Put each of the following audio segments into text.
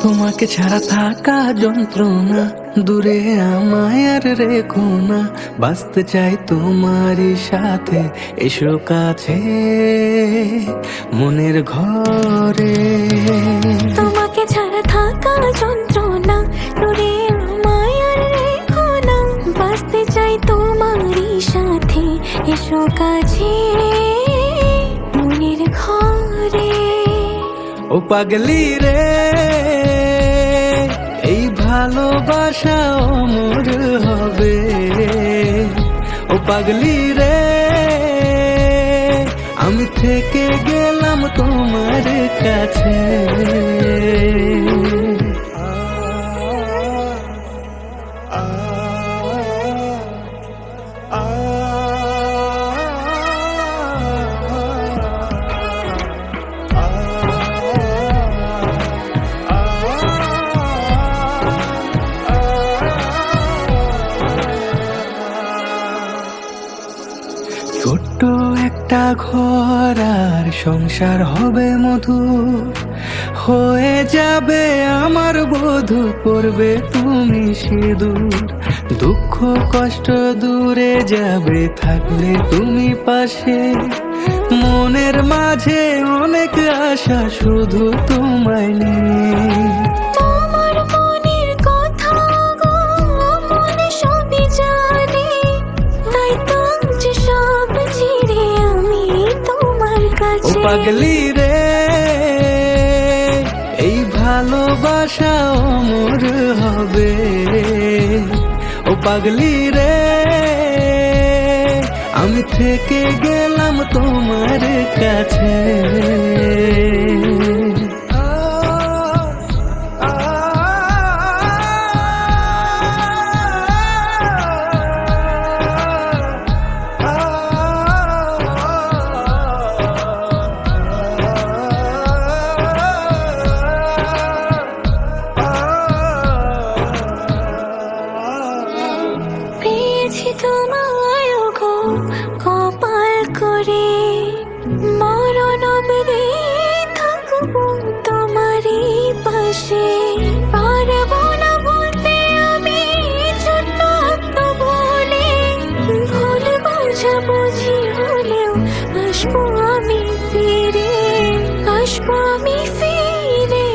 তোমাকে ছাড়া থাকা যন্ত্রণা, দূরে আমায় আর রেখো না। বাঁচতে চাই তোমারই সাথে, এসো কাছে মনের ঘরে। তোমাকে ছাড়া থাকা যন্ত্রণা, দূরে আমায় আর রেখো না। বাঁচতে চাই তোমারই সাথে, এসো কাছে মনের ঘরে। ও পাগলি রে, এই ভালোবাসা অমর হবে। ও পাগলি রে, আমি থেকে গেলাম তোমার কাছে। ছোট্ট একটা ঘর আর সংসার হবে মধুর, হয়ে যাবে আমার বধূ, পড়বে তুমি সিঁদুর। দুঃখ কষ্ট দূরে যাবে থাকলে তুমি পাশে, মনের মাঝে অনেক আশা শুধু তোমায় নিয়ে। তোমার মনের কথা গো মনে সবই জানে, তাই তো যে সব ছেড়ে আমি তোমার ও কাছে। পাগলি রে, এই ভালোবাসা অমর হবে। ও পাগলি রে, আমি থেকে গেলাম তোমার কাছে। পেয়েছি তোমায় গো কপাল করে, মরণ অবধি থাকবো তোমারই পাশে। পারবো না বলতে আমি ছোট্ট একটা বলে, ভুল বোঝাবুঝি হলেও আসবো আমি ফিরে, আসবো আমি ফিরে।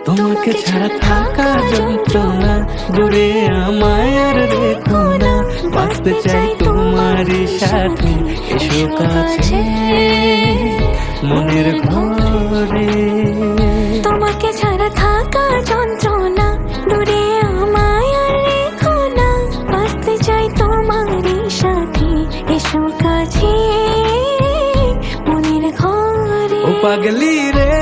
তোমাকে ছাড়া থাকা যন্ত্রণা, দূরে আমায় আর রেখো না। বাঁচতে চাই তোমারই সাথে, এসো কাছে মনের ঘরে। তোমাকে ছাড়া থাকা যন্ত্রণা, দূরে আমায় আর রেখো না। বাঁচতে চাই তোমারই সাথে, এসো কাছে মনের ঘরে। ও পাগলি রে,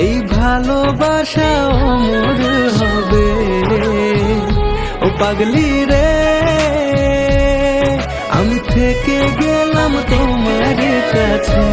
এই ভালোবাসা অমর হবে। ও পাগলি রে, আমি থেকে গেলাম তোমার কাছে।